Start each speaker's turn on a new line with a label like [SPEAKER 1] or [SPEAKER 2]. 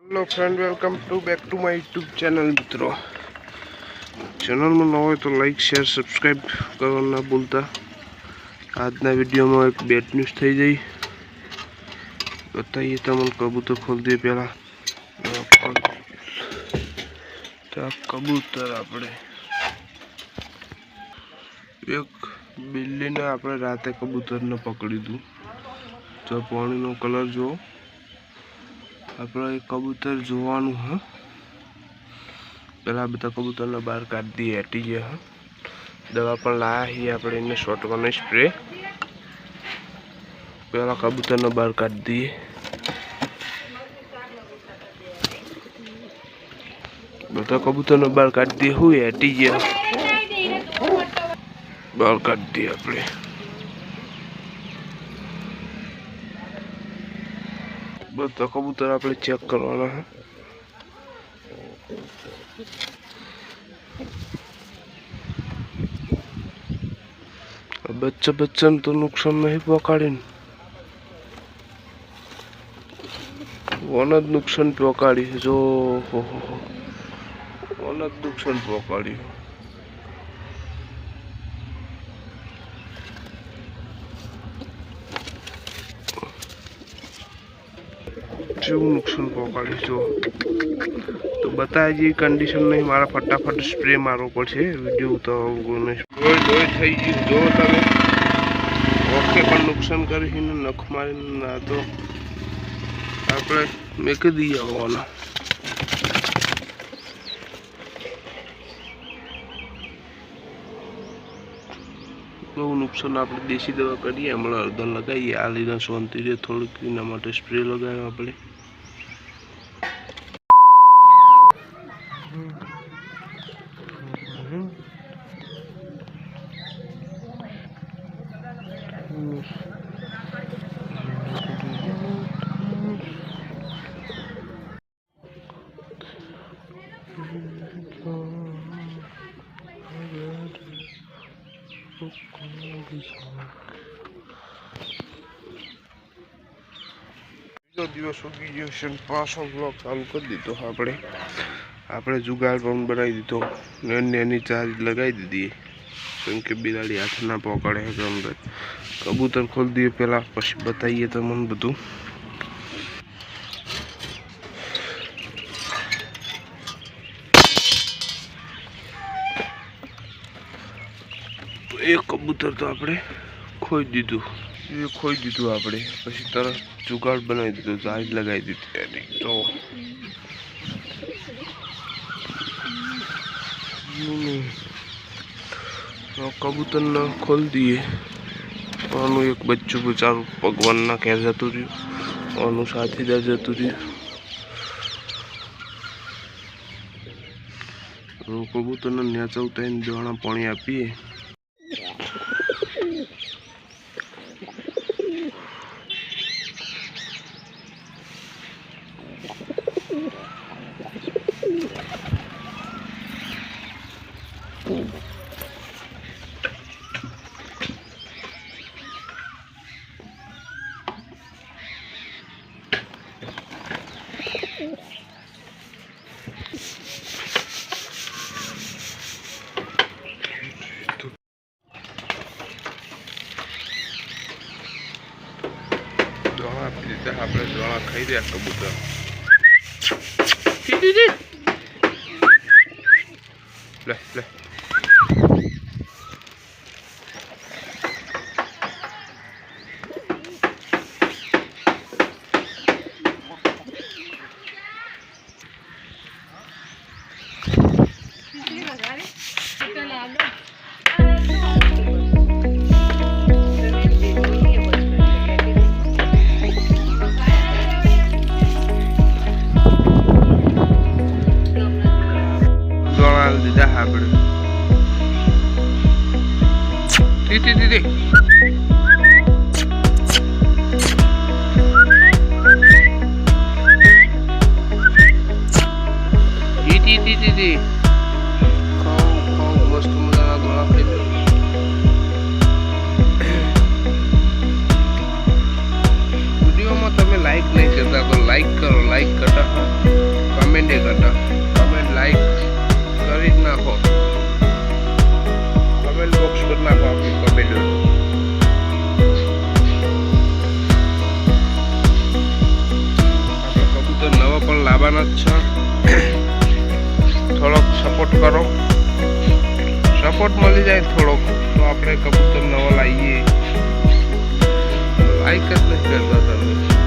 [SPEAKER 1] Hello friend, welcome back to my YouTube channel. मित्रों, channel में न हो तो लाइक शेयर सब्सक्राइब करना ना भूलता। आज ना वीडियो में एक बेड न्यूज थी जाए, बताइए तमने कबूतर खोल दिए पहला कबूतर अपने एक बिल्ली ने अपने राते कबूतर ने पकड़ी दू। तो पानी नो कलर जो अपने कबूतर जोवानु है, पहला बता कबूतर ने बहार काट दी हटी गया है। दवा पर लाया ही अपने इन्हें शॉट करने स्प्रे। पहला कबूतर ने बहार काट दिए, बता कबूतर ने बहार काट दिए हुए हटी गया, बहार काट दिए अपने। बता कबूतर अपने चेक करवाना है। बच्चा बच्चन तो नुकसान नहीं पहुंचाड़ी, वनद नुकसान पहुंचाड़ी जो वनद नुकसान पहुंचाड़ी। जो नुकसान पहुंचाड़ी जो तो बताए जी कंडीशन नहीं, मारा फटाफट स्प्रे मारव पड़े। वीडियो तो थी जो तब ओके पर नुकसान कर नख मारी ना तो आप मेकी दी जावाना। बहु नुकसान आप देशी दवा करिए, हम अर्धा लगाइए आ लीना शांति रे थोड़ीक एना स्प्रे लगाए अपने। दिवस उगी गयो, पाछो ब्लॉग चालू कर दीधो। आपणे जुगाड़ पण बनावी दीधो, नानी चार्ज लगाई दीधी क्योंकि बिलाड़ी हाथ ना पकड़े है। अंदर कबूतर खोल दिए पहला, पछी बताइए तमने बधु। एक कबूतर तो आपणे खोई दीधु, ये खोई दीधु आपणे, पछी तरह जुगाड़ बनावी दीधो, चार्ज लगाई दीधी। तो कबूतर ने खोल दिए, एक बच्चों बेचारू भगवान ना कह जतु रह्यु, साथीदार जतु रह्यु। कबूतर ने न्याचा उतारीने दाणा पाणी आपीए। આપણે દાણા ખાઈ રહ્યા કબૂતર। લે લે दीदी दीदी खाओ मस्त मजा दोड़ा खाई दो। वीडियो में तब लाइक नहीं करता तो लाइक करो, लाइक करता। સપોર્ટ કરો. સપોર્ટ મળી જાય થોડોક તો આપણે કબૂતર નવા લાવીએ. લાઈક જ નહીં કરતા તમે.